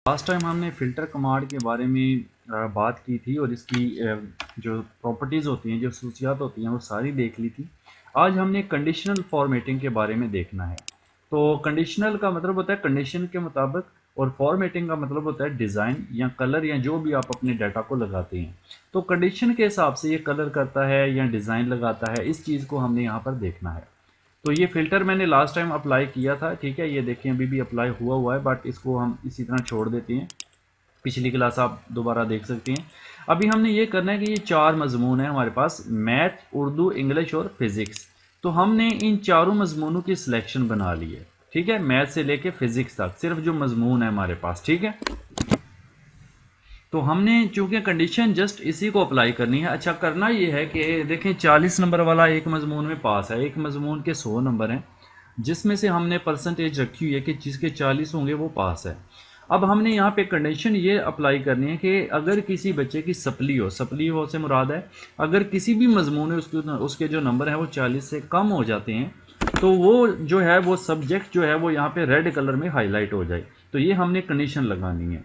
Last time हमने filter command के बारे में बात की थी और इसकी जो प्रॉपर्टीज़ होती हैं, जो खसूसियात होती हैं, वो सारी देख ली थी। आज हमने कंडीशनल फॉर्मेटिंग के बारे में देखना है। तो कंडीशनल का मतलब होता है कंडीशन के मुताबिक, और फॉर्मेटिंग का मतलब होता है डिज़ाइन या कलर या जो भी आप अपने डाटा को लगाते हैं। तो कंडीशन के हिसाब से ये कलर करता है या डिज़ाइन लगाता है, इस चीज़ को हमने यहाँ पर देखना है। तो ये फ़िल्टर मैंने लास्ट टाइम अप्लाई किया था, ठीक है, ये देखें अभी भी अप्लाई हुआ है, बट इसको हम इसी तरह छोड़ देते हैं। पिछली क्लास आप दोबारा देख सकते हैं। अभी हमने ये करना है कि ये 4 मज़मून है हमारे पास, मैथ, उर्दू, इंग्लिश और फिज़िक्स। तो हमने इन चारों मज़मूनों की सिलेक्शन बना ली है, ठीक है, मैथ से लेके फिज़िक्स तक सिर्फ जो मज़मून है हमारे पास, ठीक है। तो हमने चूंकि कंडीशन जस्ट इसी को अप्लाई करनी है। अच्छा, करना ये है कि देखें 40 नंबर वाला एक मजमून में पास है, एक मजमून के 100 नंबर हैं, जिसमें से हमने परसेंटेज रखी हुई है कि जिसके 40 होंगे वो पास है। अब हमने यहाँ पे कंडीशन ये अप्लाई करनी है कि अगर किसी बच्चे की सप्ली हो से मुराद है अगर किसी भी मजमून में उसके जो नंबर हैं वो 40 से कम हो जाते हैं, तो वो जो है वो सब्जेक्ट जो है वो यहाँ पे रेड कलर में हाईलाइट हो जाए। तो ये हमने कंडीशन लगानी है।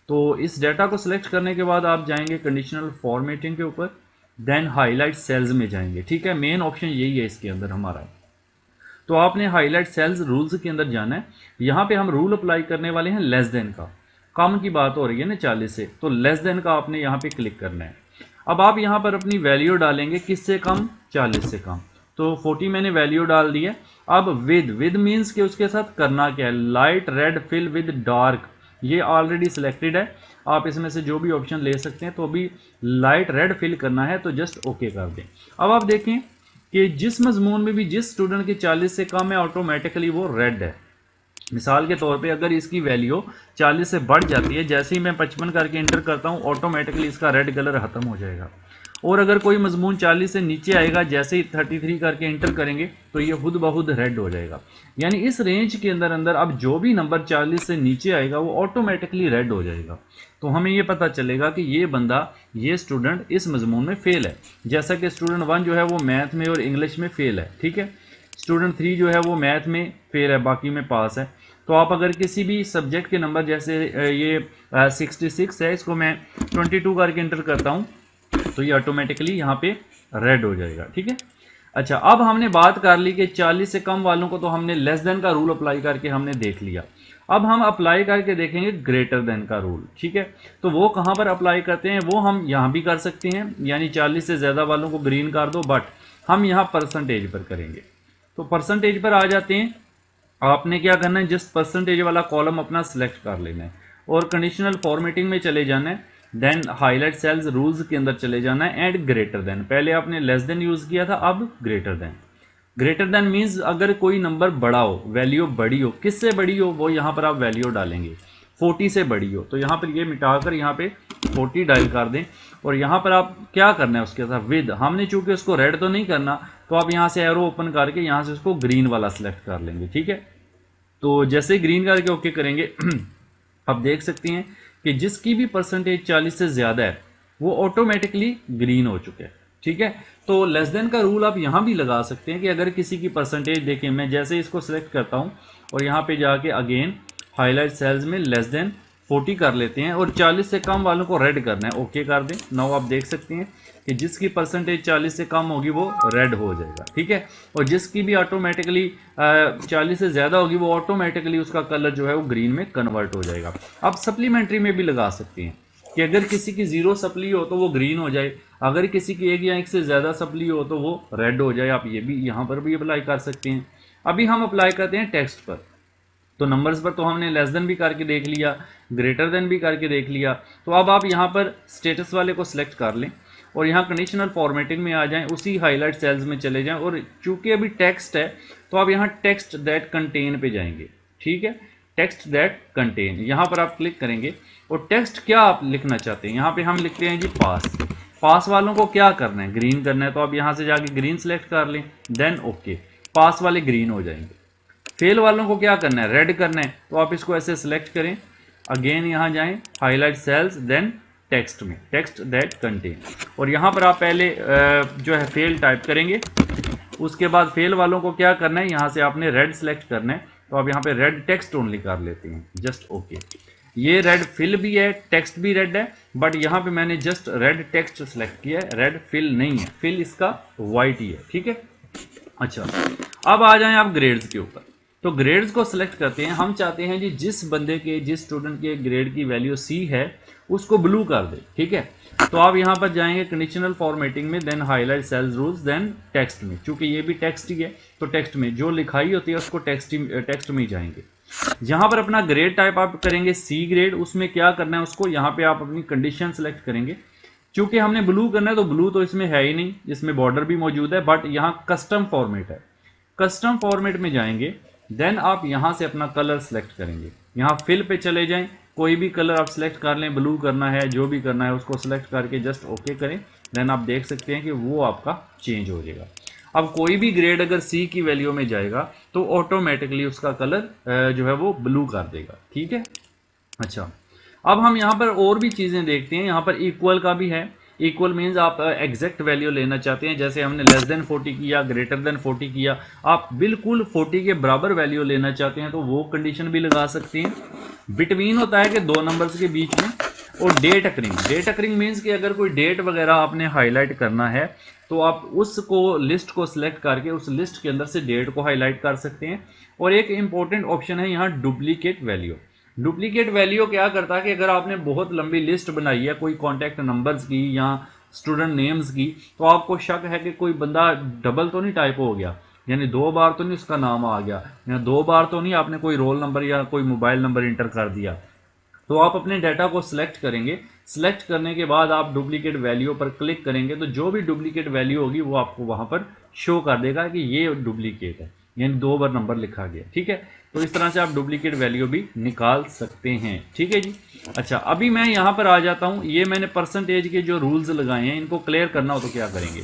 तो इस डाटा को सिलेक्ट करने के बाद आप जाएंगे कंडीशनल फॉर्मेटिंग के ऊपर, देन हाईलाइट सेल्स में जाएंगे, ठीक है। मेन ऑप्शन यही है इसके अंदर हमारा। तो आपने हाईलाइट सेल्स रूल्स के अंदर जाना है। यहाँ पे हम रूल अप्लाई करने वाले हैं लेस देन का। कम की बात हो रही है ना 40 से, तो लेस देन का आपने यहाँ पे क्लिक करना है। अब आप यहाँ पर अपनी वैल्यू डालेंगे, किससे कम, 40 से कम। तो 40 मैंने वैल्यू डाल दी है। अब विद मीन्स के उसके साथ करना क्या है, light red fill with dark, ये ऑलरेडी सिलेक्टेड है। आप इसमें से जो भी ऑप्शन ले सकते हैं। तो अभी लाइट रेड फिल करना है तो जस्ट ओके कर दें। अब आप देखें कि जिस मजमून में भी जिस स्टूडेंट के 40 से कम है ऑटोमेटिकली वो रेड है। मिसाल के तौर पे अगर इसकी वैल्यू 40 से बढ़ जाती है, जैसे ही मैं 55 करके इंटर करता हूँ ऑटोमेटिकली इसका रेड कलर ख़त्म हो जाएगा। और अगर कोई मजमून 40 से नीचे आएगा, जैसे ही 33 करके इंटर करेंगे तो ये खुद ब खुद रेड हो जाएगा। यानी इस रेंज के अंदर अंदर अब जो भी नंबर 40 से नीचे आएगा वो ऑटोमेटिकली रेड हो जाएगा। तो हमें ये पता चलेगा कि ये बंदा, ये स्टूडेंट इस मजमून में फेल है। जैसा कि स्टूडेंट 1 जो है वो मैथ में और इंग्लिश में फेल है, ठीक है। स्टूडेंट 3 जो है वो मैथ में फेल है, बाकी में पास है। तो आप अगर किसी भी सब्जेक्ट के नंबर, जैसे ये 66 है, इसको मैं 22 करके इंटर करता हूँ तो ये ऑटोमेटिकली यहाँ पे रेड हो जाएगा, ठीक है। अच्छा, अब हमने बात कर ली कि 40 से कम वालों को तो हमने लेस देन का रूल अप्लाई करके हमने देख लिया। अब हम अप्लाई करके देखेंगे ग्रेटर देन का रूल, ठीक है। तो वो कहाँ पर अप्लाई करते हैं, वो हम यहाँ भी कर सकते हैं, यानी 40 से ज़्यादा वालों को ग्रीन कर दो, बट हम यहाँ परसेंटेज पर करेंगे। तो परसेंटेज पर आ जाते हैं। आपने क्या करना है, जस्ट परसेंटेज वाला कॉलम अपना सिलेक्ट कर लेना है और कंडीशनल फॉर्मेटिंग में चले जाना है। देन हाईलाइट सेल्स रूल्स के अंदर चले जाना है एंड ग्रेटर देन। पहले आपने लेस देन यूज़ किया था, अब greater than. Greater than means अगर कोई नंबर बड़ा हो, वैल्यू बड़ी हो, किससे बड़ी हो वो यहाँ पर आप वैल्यू डालेंगे। 40 से बड़ी हो तो यहाँ पर ये मिटाकर यहाँ पे 40 डायल कर दें। और यहाँ पर आप क्या करना है उसके साथ विद, हमने चूंकि उसको रेड तो नहीं करना, तो आप यहाँ से एरो ओपन करके यहाँ से उसको ग्रीन वाला सिलेक्ट कर लेंगे, ठीक है। तो जैसे ही ग्रीन करके ओके करेंगे आप देख सकते हैं कि जिसकी भी परसेंटेज 40 से ज़्यादा है वो ऑटोमेटिकली ग्रीन हो चुके हैं, ठीक है। तो लेस देन का रूल आप यहाँ भी लगा सकते हैं कि अगर किसी की परसेंटेज, देखें मैं जैसे इसको सिलेक्ट करता हूँ और यहाँ पे जाके अगेन हाईलाइट सेल्स में लेस देन 40 कर लेते हैं और 40 से कम वालों को रेड करना है, ओके कर दें। नाउ आप देख सकते हैं कि जिसकी परसेंटेज 40 से कम होगी वो रेड हो जाएगा, ठीक है। और जिसकी भी ऑटोमेटिकली 40 से ज़्यादा होगी वो ऑटोमेटिकली उसका कलर जो है वो ग्रीन में कन्वर्ट हो जाएगा। आप सप्लीमेंट्री में भी लगा सकते हैं कि अगर किसी की 0 सप्ली हो तो वो ग्रीन हो जाए, अगर किसी की 1 या 1 से ज़्यादा सप्ली हो तो वो रेड हो जाए। आप ये भी यहाँ पर भी अप्लाई कर सकते हैं। अभी हम अप्लाई करते हैं टेक्स्ट पर। तो नंबर्स पर तो हमने लेस देन भी करके देख लिया, ग्रेटर देन भी करके देख लिया। तो अब आप यहाँ पर स्टेटस वाले को सिलेक्ट कर लें और यहाँ कंडीशनल फॉर्मेटिंग में आ जाएं, उसी हाईलाइट सेल्स में चले जाएं और चूंकि अभी टेक्स्ट है तो आप यहाँ टेक्स्ट दैट कंटेन पे जाएंगे, ठीक है। टेक्स्ट दैट कंटेन यहाँ पर आप क्लिक करेंगे और टेक्स्ट क्या आप लिखना चाहते हैं, यहाँ पे हम लिखते हैं जी पास। पास वालों को क्या करना है, ग्रीन करना है, तो आप यहाँ से जाके ग्रीन सेलेक्ट कर लें, देन ओके, पास वाले ग्रीन हो जाएंगे। फेल वालों को क्या करना है, रेड करना है, तो आप इसको ऐसे सिलेक्ट करें, अगेन यहाँ जाएं हाईलाइट सेल्स, देन टेक्स्ट में टेक्स्ट दैट कंटेन, और यहाँ पर आप पहले जो है फेल टाइप करेंगे। उसके बाद फेल वालों को क्या करना है, यहाँ से आपने रेड सेलेक्ट करना है, तो आप यहाँ पे रेड टेक्स्ट ओनली कर लेते हैं, जस्ट ओके। ये रेड फिल भी है, टेक्स्ट भी रेड है, बट यहाँ पे मैंने जस्ट रेड टेक्स्ट सेलेक्ट किया है, रेड फिल नहीं है, फिल इसका वाइट ही है, ठीक है। अच्छा, अब आ जाएं आप ग्रेड्स के ऊपर। तो ग्रेड्स को सिलेक्ट करते हैं, हम चाहते हैं जी जिस बंदे के, जिस स्टूडेंट के ग्रेड की वैल्यू सी है उसको ब्लू कर दे, ठीक है। तो आप यहाँ पर जाएंगे कंडीशनल फॉर्मेटिंग में, then highlight cells rules, then text में, क्योंकि ये भी टेक्स्ट ही है तो टेक्स्ट में जो लिखाई होती है उसको टेक्स्ट में ही जाएंगे। यहाँ पर अपना ग्रेड टाइप आप करेंगे सी ग्रेड, उसमें क्या करना है उसको, यहाँ पे आप अपनी कंडीशन सेलेक्ट करेंगे। क्योंकि हमने ब्लू करना है तो ब्लू तो इसमें है ही नहीं, इसमें बॉर्डर भी मौजूद है, बट यहाँ कस्टम फॉर्मेट है, कस्टम फॉर्मेट में जाएंगे, देन आप यहाँ से अपना कलर सेलेक्ट करेंगे। यहाँ फिल पे चले जाएं, कोई भी कलर आप सिलेक्ट कर लें, ब्लू करना है, जो भी करना है उसको सिलेक्ट करके जस्ट ओके करें, देन आप देख सकते हैं कि वो आपका चेंज हो जाएगा। अब कोई भी ग्रेड अगर सी की वैल्यू में जाएगा तो ऑटोमेटिकली उसका कलर जो है वो ब्लू कर देगा, ठीक है। अच्छा, अब हम यहाँ पर और भी चीज़ें देखते हैं। यहाँ पर इक्वल का भी है, इक्वल मीन्स आप एग्जैक्ट वैल्यू लेना चाहते हैं, जैसे हमने लेस देन 40 किया, ग्रेटर देन 40 किया, आप बिल्कुल 40 के बराबर वैल्यू लेना चाहते हैं तो वो कंडीशन भी लगा सकते हैं। बिटवीन होता है कि दो नंबर्स के बीच में। और date occurring, date occurring means कि अगर कोई डेट वगैरह आपने हाईलाइट करना है तो आप उसको लिस्ट को सिलेक्ट करके उस लिस्ट के अंदर से डेट को हाईलाइट कर सकते हैं। और एक इंपॉर्टेंट ऑप्शन है यहाँ डुप्लीकेट वैल्यू। डुप्लीकेट वैल्यू क्या करता है कि अगर आपने बहुत लंबी लिस्ट बनाई है कोई कॉन्टैक्ट नंबर्स की या स्टूडेंट नेम्स की, तो आपको शक है कि कोई बंदा डबल तो नहीं टाइप हो गया, यानी दो बार तो नहीं उसका नाम आ गया, या दो बार तो नहीं आपने कोई रोल नंबर या कोई मोबाइल नंबर इंटर कर दिया, तो आप अपने डाटा को सिलेक्ट करेंगे। सिलेक्ट करने के बाद आप डुप्लीकेट वैल्यू पर क्लिक करेंगे तो जो भी डुप्लीकेट वैल्यू होगी वो आपको वहां पर शो कर देगा कि ये डुप्लीकेट है, यानी दो बार नंबर लिखा गया, ठीक है। तो इस तरह से आप डुप्लीकेट वैल्यू भी निकाल सकते हैं, ठीक है जी। अच्छा, अभी मैं यहाँ पर आ जाता हूँ, ये मैंने परसेंटेज के जो रूल्स लगाए हैं इनको क्लियर करना हो तो क्या करेंगे।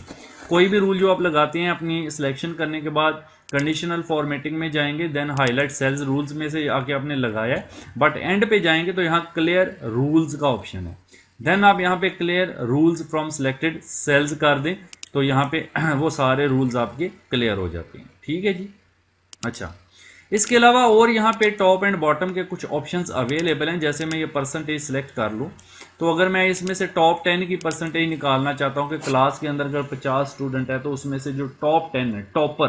कोई भी रूल जो आप लगाते हैं अपनी सिलेक्शन करने के बाद कंडीशनल फॉर्मेटिंग में जाएंगे, देन हाईलाइट सेल्स रूल्स में से आके आपने लगाया है, बट एंड पे जाएंगे तो यहाँ क्लियर रूल्स का ऑप्शन है, देन आप यहाँ पे clear rules from selected cells कर दें तो यहाँ पे वो सारे रूल्स आपके क्लियर हो जाते हैं, ठीक है जी। अच्छा, इसके अलावा और यहाँ पे टॉप एंड बॉटम के कुछ ऑप्शंस अवेलेबल हैं। जैसे मैं ये परसेंटेज सेलेक्ट कर लूँ तो अगर मैं इसमें से टॉप 10 की परसेंटेज निकालना चाहता हूँ कि क्लास के अंदर अगर 50 स्टूडेंट है तो उसमें से जो टॉप 10 है, टॉपर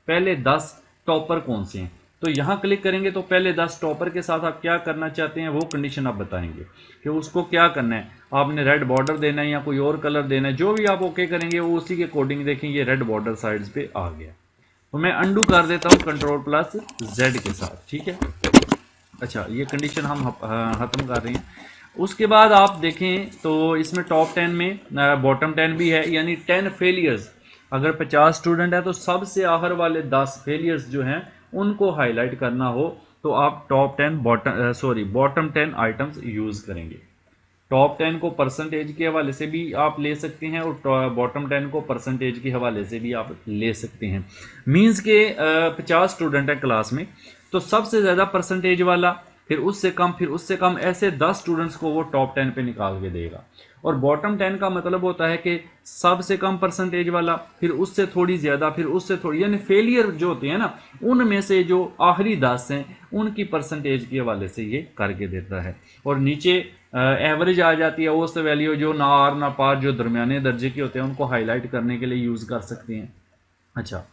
पहले 10 टॉपर कौन से हैं, तो यहाँ क्लिक करेंगे तो पहले 10 टॉपर के साथ आप क्या करना चाहते हैं वो कंडीशन आप बताएंगे कि उसको क्या करना है, आपने रेड बॉर्डर देना है या कोई और कलर देना है, जो भी आप ओके करेंगे वो उसी के अकॉर्डिंग देखेंगे रेड बॉर्डर साइड्स पे आ गया। तो मैं अंडू कर देता हूँ Ctrl+Z के साथ, ठीक है। अच्छा, ये कंडीशन हम खत्म कर रहे हैं। उसके बाद आप देखें तो इसमें टॉप 10 में बॉटम 10 भी है, यानी 10 फेलियर्स। अगर 50 स्टूडेंट है तो सबसे आखिर वाले 10 फेलियर्स जो हैं उनको हाईलाइट करना हो तो आप टॉप 10 बॉटम 10 आइटम्स यूज़ करेंगे। टॉप 10 को परसेंटेज के हवाले से भी आप ले सकते हैं और बॉटम 10 को परसेंटेज के हवाले से भी आप ले सकते हैं। मींस के 50 स्टूडेंट है क्लास में तो सबसे ज़्यादा परसेंटेज वाला, फिर उससे कम, फिर उससे कम, ऐसे 10 स्टूडेंट्स को वो टॉप 10 पे निकाल के देगा। और बॉटम 10 का मतलब होता है कि सबसे कम परसेंटेज वाला, फिर उससे थोड़ी ज़्यादा, फिर उससे थोड़ी, यानी फेलियर जो होते हैं ना उनमें से जो आखिरी 10 हैं उनकी परसेंटेज के हवाले से ये करके देता है। और नीचे एवरेज आ जाती है, औसत वैल्यू जो ना आर ना पार जो दरमियाने दर्जे के होते हैं उनको हाईलाइट करने के लिए यूज़ कर सकते हैं। अच्छा,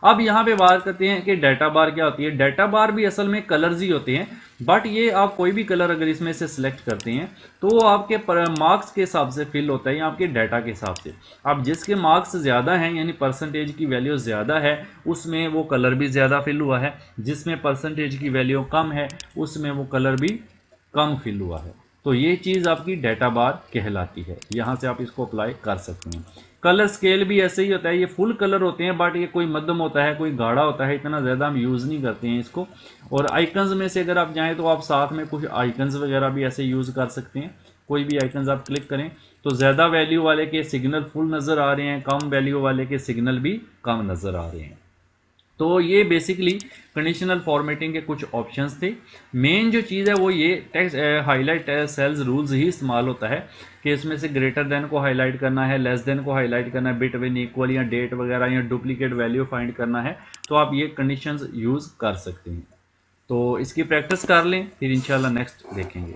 अब यहाँ पे बात करते हैं कि डाटा बार क्या होती है। डाटा बार भी असल में कलर्स ही होते हैं, बट ये आप कोई भी कलर अगर इसमें से सिलेक्ट करते हैं तो वो आपके मार्क्स के हिसाब से फिल होता है या आपके डाटा के हिसाब से। अब जिसके मार्क्स ज़्यादा हैं यानी परसेंटेज की वैल्यू ज़्यादा है उसमें वो कलर भी ज़्यादा फिल हुआ है, जिसमें परसेंटेज की वैल्यू कम है उसमें वो कलर भी कम फिल हुआ है। तो ये चीज़ आपकी डाटा बार कहलाती है, यहाँ से आप इसको अप्लाई कर सकते हैं। कलर स्केल भी ऐसे ही होता है, ये फुल कलर होते हैं बट ये कोई मध्यम होता है कोई गाढ़ा होता है, इतना ज़्यादा हम यूज़ नहीं करते हैं इसको। और आइकन्स में से अगर आप जाएँ तो आप साथ में कुछ आइकन्स वगैरह भी ऐसे यूज़ कर सकते हैं। कोई भी आइकन्स आप क्लिक करें तो ज़्यादा वैल्यू वाले के सिग्नल फुल नज़र आ रहे हैं, कम वैल्यू वाले के सिग्नल भी कम नज़र आ रहे हैं। तो ये बेसिकली कंडीशनल फॉर्मेटिंग के कुछ ऑप्शंस थे। मेन जो चीज़ है वो ये टेक्स्ट हाईलाइट सेल्स रूल्स ही इस्तेमाल होता है कि इसमें से ग्रेटर देन को हाईलाइट करना है, लेस देन को हाईलाइट करना है, बिटवीन इक्वल या डेट वगैरह या डुप्लीकेट वैल्यू फाइंड करना है, तो आप ये कंडीशंस यूज़ कर सकते हैं। तो इसकी प्रैक्टिस कर लें, फिर इंशाल्लाह नेक्स्ट देखेंगे।